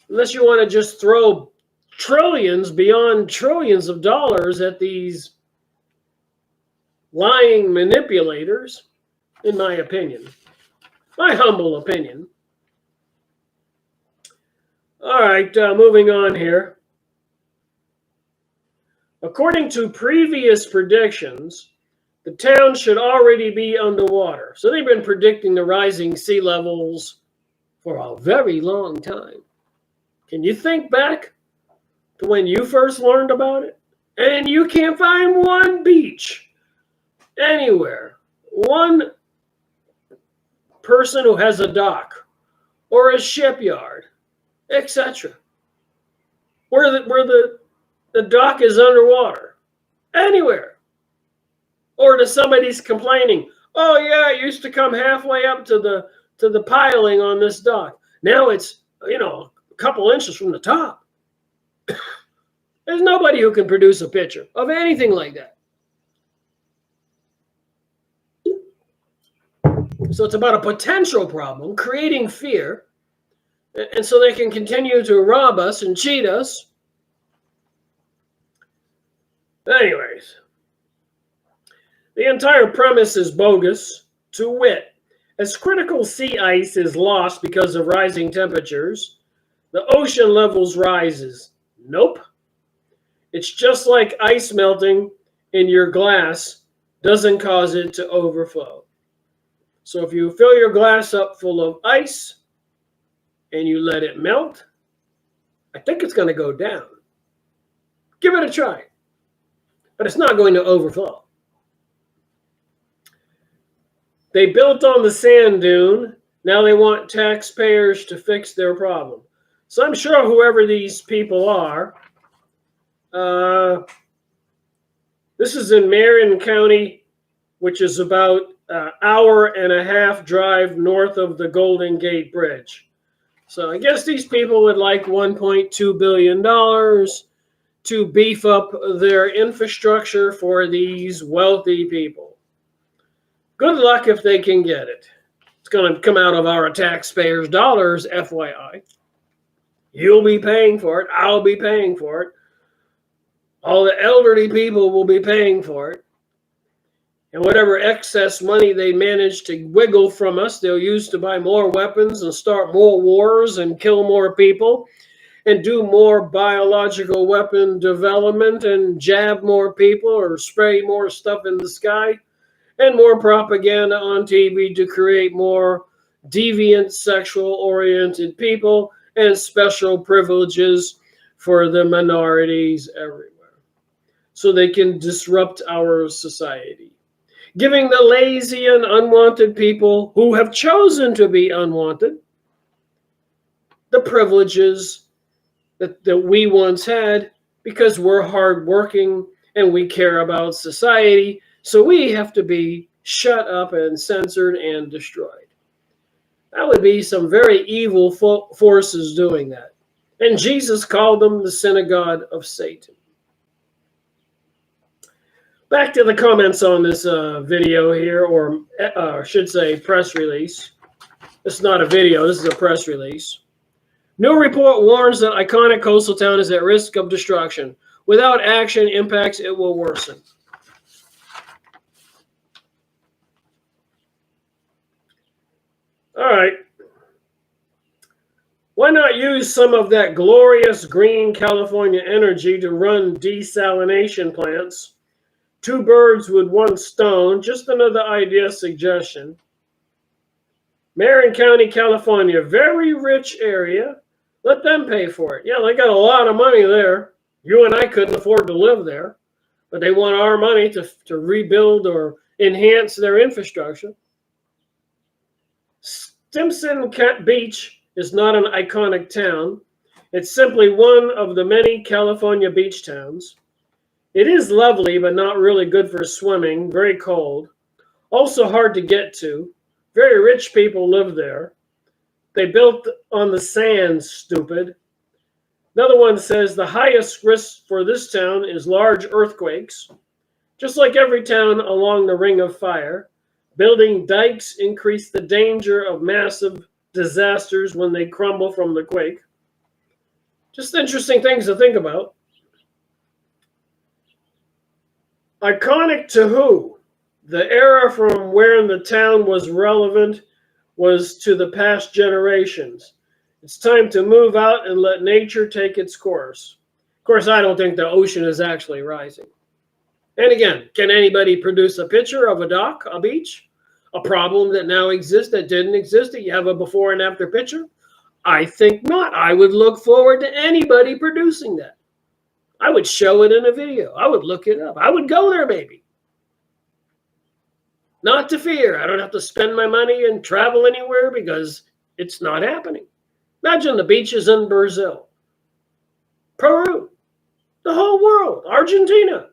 Unless you want to just throw trillions beyond trillions of dollars at these lying manipulators, in my opinion. My humble opinion. All right, moving on here. According to previous predictions, the town should already be underwater. So they've been predicting the rising sea levels for a very long time. Can you think back to when you first learned about it? And you can't find one beach anywhere, one person who has a dock or a shipyard, etc., where the dock is underwater, anywhere. Or to somebody's complaining, oh yeah, it used to come halfway up to the piling on this dock. Now it's, a couple inches from the top. There's nobody who can produce a picture of anything like that. So it's about a potential problem, creating fear, and so they can continue to rob us and cheat us. Anyways, the entire premise is bogus, to wit, as critical sea ice is lost because of rising temperatures, the ocean levels rises. Nope. It's just like ice melting in your glass doesn't cause it to overflow. So if you fill your glass up full of ice and you let it melt, I think it's going to go down. Give it a try. But it's not going to overflow. They built on the sand dune. Now they want taxpayers to fix their problem. So I'm sure whoever these people are, this is in Marion County, which is about an hour and a half drive north of the Golden Gate Bridge. So I guess these people would like $1.2 billion to beef up their infrastructure for these wealthy people. Good luck if they can get it. It's going to come out of our taxpayers' dollars, FYI. You'll be paying for it. I'll be paying for it. All the elderly people will be paying for it. And whatever excess money they manage to wiggle from us, they'll use to buy more weapons and start more wars and kill more people and do more biological weapon development and jab more people or spray more stuff in the sky and more propaganda on TV to create more deviant sexual oriented people and special privileges for the minorities everywhere so they can disrupt our society, giving the lazy and unwanted people who have chosen to be unwanted the privileges that we once had because we're hardworking and we care about society. So we have to be shut up and censored and destroyed. That would be some very evil forces doing that. And Jesus called them the synagogue of Satan. Back to the comments on this video here, or I should say press release. It's not a video, this is a press release. New report warns that iconic coastal town is at risk of destruction. Without action impacts, it will worsen. All right. Why not use some of that glorious green California energy to run desalination plants? Two birds with one stone. Just another idea, suggestion. Marin County, California, very rich area. Let them pay for it. Yeah, they got a lot of money there. You and I couldn't afford to live there, but they want our money to rebuild or enhance their infrastructure. Stimson Beach is not an iconic town. It's simply one of the many California beach towns. It is lovely, but not really good for swimming, very cold. Also hard to get to. Very rich people live there. They built on the sand, stupid. Another one says the highest risk for this town is large earthquakes. Just like every town along the Ring of Fire, building dikes increase the danger of massive disasters when they crumble from the quake. Just interesting things to think about. Iconic to who? The era from where the town was relevant was to the past generations. It's time to move out and let nature take its course. Of course, I don't think the ocean is actually rising. And again, can anybody produce a picture of a dock, a beach? A problem that now exists that didn't exist, that you have a before and after picture? I think not. I would look forward to anybody producing that. I would show it in a video. I would look it up. I would go there maybe. Not to fear. I don't have to spend my money and travel anywhere because it's not happening. Imagine the beaches in Brazil, Peru, the whole world, Argentina.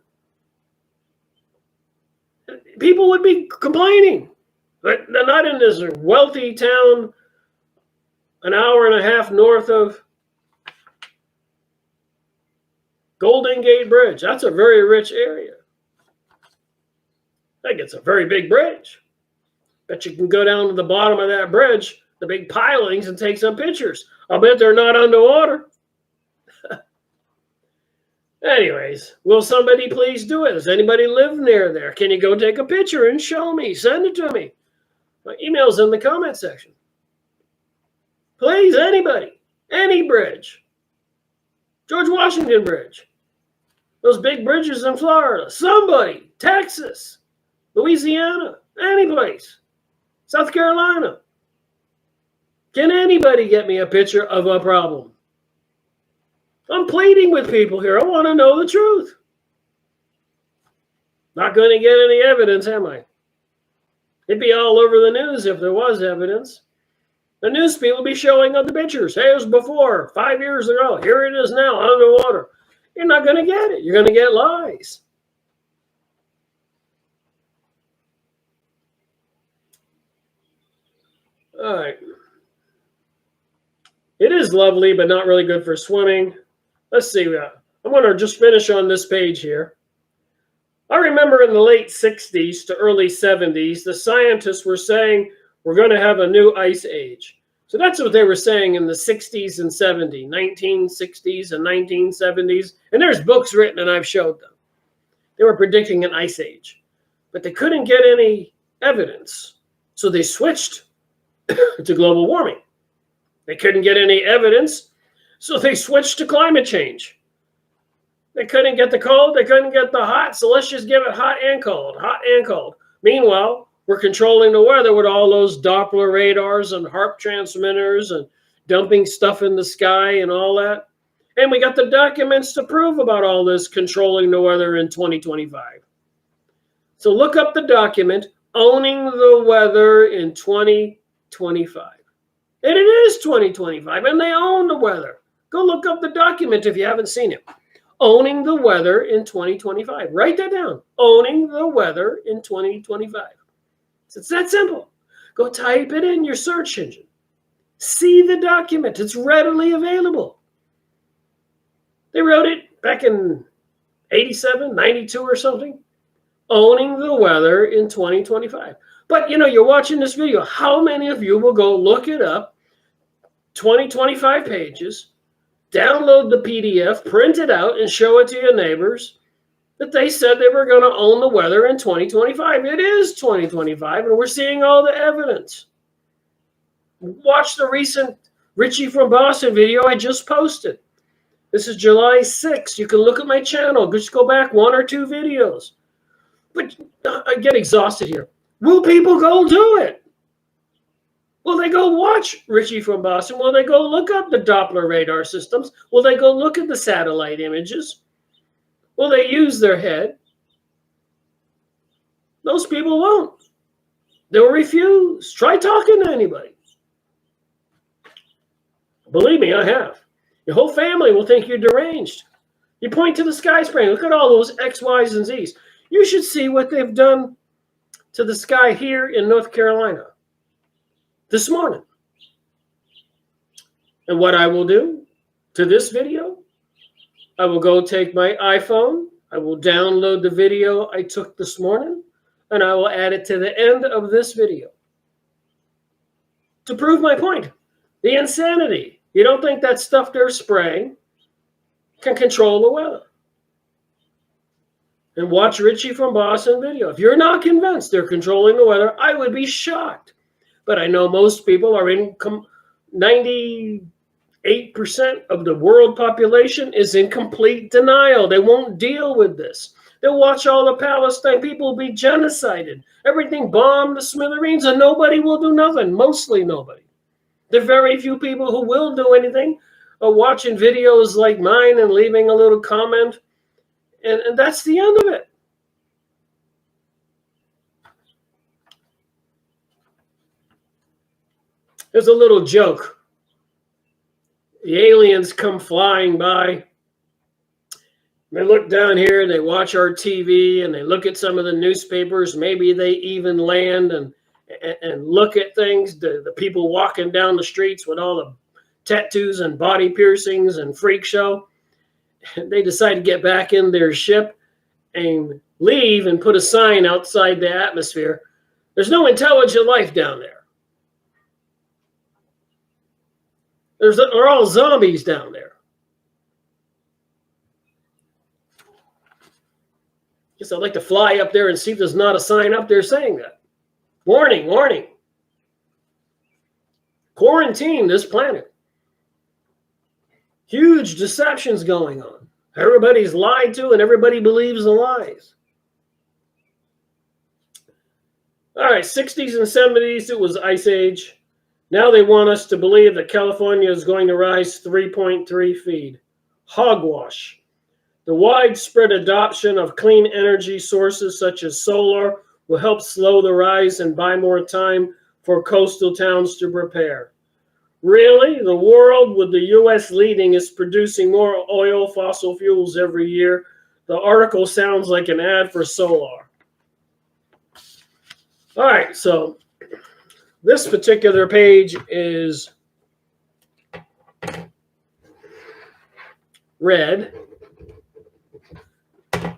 People would be complaining. But not in this wealthy town an hour and a half north of Golden Gate Bridge. That's a very rich area. I think it's a very big bridge. Bet you can go down to the bottom of that bridge, the big pilings, and take some pictures. I'll bet they're not underwater. Anyways, will somebody please do it? Does anybody live near there? Can you go take a picture and show me? Send it to me. My email's in the comment section. Please, anybody. Any bridge. George Washington Bridge. Those big bridges in Florida. Somebody. Texas. Louisiana. Any place. South Carolina. Can anybody get me a picture of a problem? I'm pleading with people here. I want to know the truth. Not going to get any evidence, am I? It'd be all over the news if there was evidence. The news people would be showing up the pictures. Hey, it was before, 5 years ago. Here it is now, underwater. You're not going to get it. You're going to get lies. All right. It is lovely, but not really good for swimming. Let's see. I'm going to just finish on this page here. I remember in the late 60s to early 70s, the scientists were saying we're going to have a new ice age. So that's what they were saying in the 60s and 70s, 1960s and 1970s. And there's books written, and I've showed them. They were predicting an ice age, but they couldn't get any evidence. So they switched to global warming. They couldn't get any evidence. So they switched to climate change. They couldn't get the cold, they couldn't get the hot, so let's just give it hot and cold, hot and cold. Meanwhile, we're controlling the weather with all those Doppler radars and HARP transmitters and dumping stuff in the sky and all that. And we got the documents to prove about all this controlling the weather in 2025. So look up the document, Owning the Weather in 2025. And it is 2025, and they own the weather. Go look up the document if you haven't seen it. Owning the Weather in 2025. Write that down. Owning the Weather in 2025. It's that simple. Go type it in your search engine. See the document. It's readily available. They wrote it back in 87, 92 or something. Owning the Weather in 2025. But, you're watching this video. How many of you will go look it up, 25 pages, download the PDF, print it out, and show it to your neighbors that they said they were going to own the weather in 2025. It is 2025, and we're seeing all the evidence. Watch the recent Richie from Boston video I just posted. This is July 6th. You can look at my channel. Just go back 1 or 2 videos. But I get exhausted here. Will people go do it? Will they go watch Richie from Boston? Will they go look up the Doppler radar systems? Will they go look at the satellite images? Will they use their head? Those people won't. They'll refuse. Try talking to anybody. Believe me, I have. Your whole family will think you're deranged. You point to the sky spraying. Look at all those X, Y's, and Z's. You should see what they've done to the sky here in North Carolina this morning. And what I will do to this video, I will go take my iPhone, I will download the video I took this morning, and I will add it to the end of this video to prove my point. The insanity. You don't think that stuff they're spraying can control the weather? And watch Richie from Boston video. If you're not convinced they're controlling the weather, I would be shocked. But I know most people are 98% of the world population is in complete denial. They won't deal with this. They'll watch all the Palestine people be genocided. Everything bombed to smithereens, and nobody will do nothing. Mostly nobody. The very few people who will do anything are watching videos like mine and leaving a little comment. And that's the end of it. There's a little joke. The aliens come flying by. They look down here, they watch our TV, and they look at some of the newspapers. Maybe they even land and look at things. The people walking down the streets with all the tattoos and body piercings and freak show. They decide to get back in their ship and leave and put a sign outside the atmosphere. There's no intelligent life down there. They're all zombies down there. Guess I'd like to fly up there and see if there's not a sign up there saying that. Warning, warning. Quarantine this planet. Huge deceptions going on. Everybody's lied to and everybody believes the lies. All right, 60s and 70s, it was Ice Age. Now they want us to believe that California is going to rise 3.3 feet. Hogwash. The widespread adoption of clean energy sources such as solar will help slow the rise and buy more time for coastal towns to prepare. Really? The world, with the U.S. leading, is producing more oil fossil fuels every year. The article sounds like an ad for solar. All right, so this particular page is red. If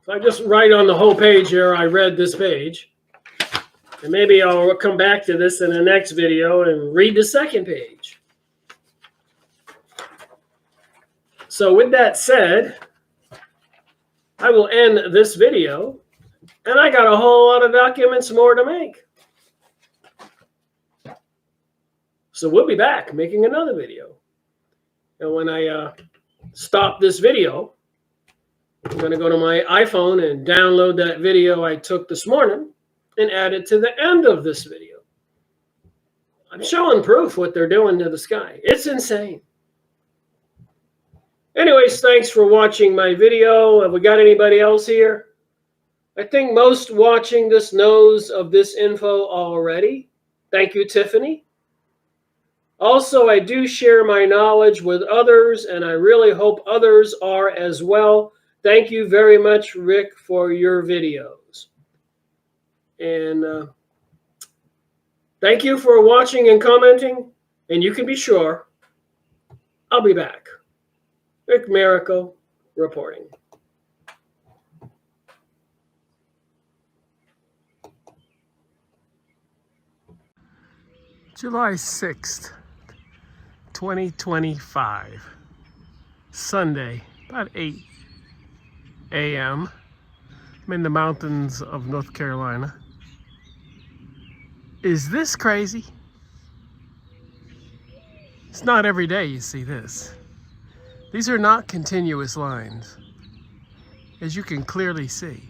I just write on the whole page here, I read this page. And maybe I'll come back to this in the next video and read the second page. So with that said, I will end this video. And I got a whole lot of documents more to make. So So we'll be back making another video. And when I stop this video, I'm going to go to my iPhone and download that video I took this morning and add it to the end of this video. I'm showing proof what they're doing to the sky. It's insane. Anyways, thanks for watching my video. Have we got anybody else here? I think most watching this knows of this info already. Thank you, Tiffany. Also, I do share my knowledge with others, and I really hope others are as well. Thank you very much, Rick, for your videos. And thank you for watching and commenting. And you can be sure I'll be back. Rick Miracle reporting. July 6th, 2025, Sunday, about 8 a.m. I'm in the mountains of North Carolina. Is this crazy? It's not every day you see this. These are not continuous lines, as you can clearly see.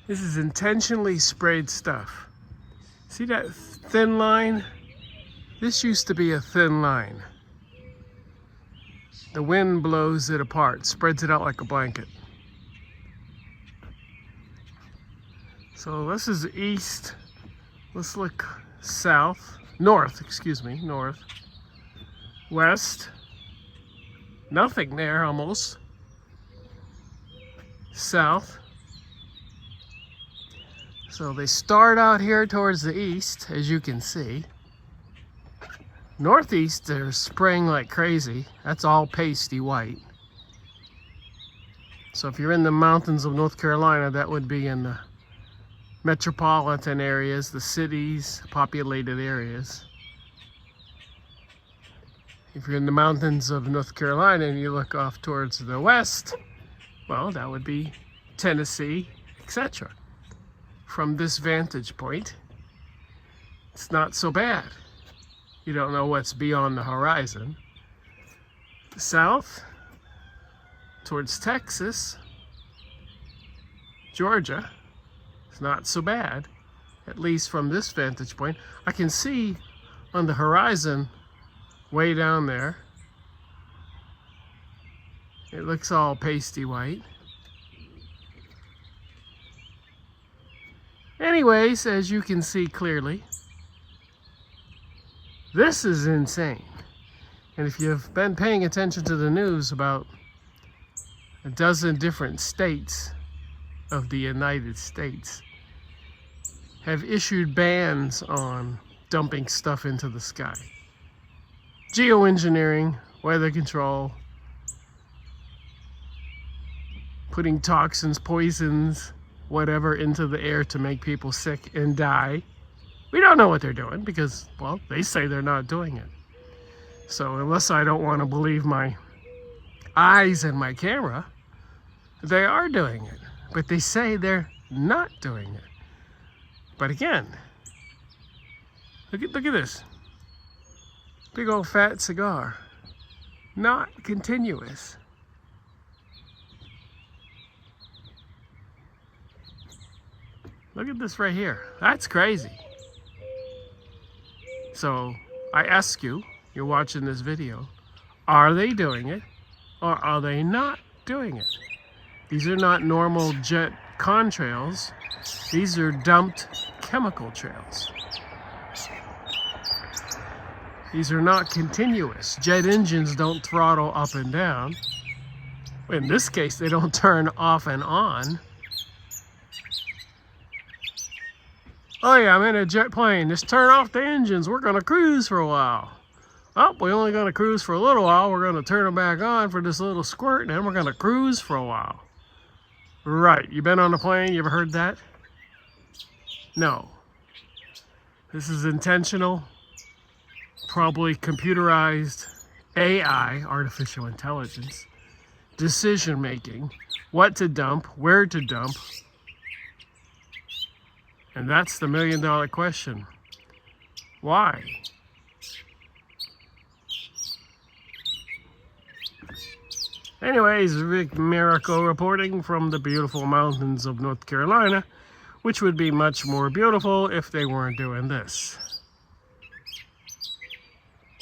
This is intentionally sprayed stuff. See that thin line? This used to be a thin line. The wind blows it apart, spreads it out like a blanket. So this is east. Let's look south, north, north, west. Nothing there almost. South. So they start out here towards the east, as you can see. Northeast, they're spraying like crazy. That's all pasty white. So if you're in the mountains of North Carolina, that would be in the metropolitan areas, the cities, populated areas. If you're in the mountains of North Carolina and you look off towards the west, well, that would be Tennessee, etc. From this vantage point, it's not so bad. You don't know what's beyond the horizon. South, towards Texas, Georgia, it's not so bad, at least from this vantage point. I can see on the horizon, way down there, it looks all pasty white. Anyways, as you can see clearly, this is insane. And if you've been paying attention to the news, about a dozen different states of the United States have issued bans on dumping stuff into the sky. Geoengineering, weather control, putting toxins, poisons, whatever into the air to make people sick and die. We don't know what they're doing because, well, they say they're not doing it. So unless I don't want to believe my eyes and my camera, they are doing it. But they say they're not doing it. But again, look at this. Big old fat cigar. Not continuous. Look at this right here. That's crazy. So I ask you, you're watching this video, are they doing it or are they not doing it? These are not normal jet contrails. These are dumped chemical trails. These are not continuous. Jet engines don't throttle up and down. In this case, they don't turn off and on. Oh yeah, I'm in a jet plane. Just turn off the engines. We're gonna cruise for a while. Oh, we're only gonna cruise for a little while. We're gonna turn them back on for this little squirt, and then we're gonna cruise for a while. Right, you been on a plane? You ever heard that? No. This is intentional, probably computerized AI, artificial intelligence, decision making, what to dump, where to dump. And that's the $1 million question. Why? Anyways, Rick Miracle reporting from the beautiful mountains of North Carolina, which would be much more beautiful if they weren't doing this.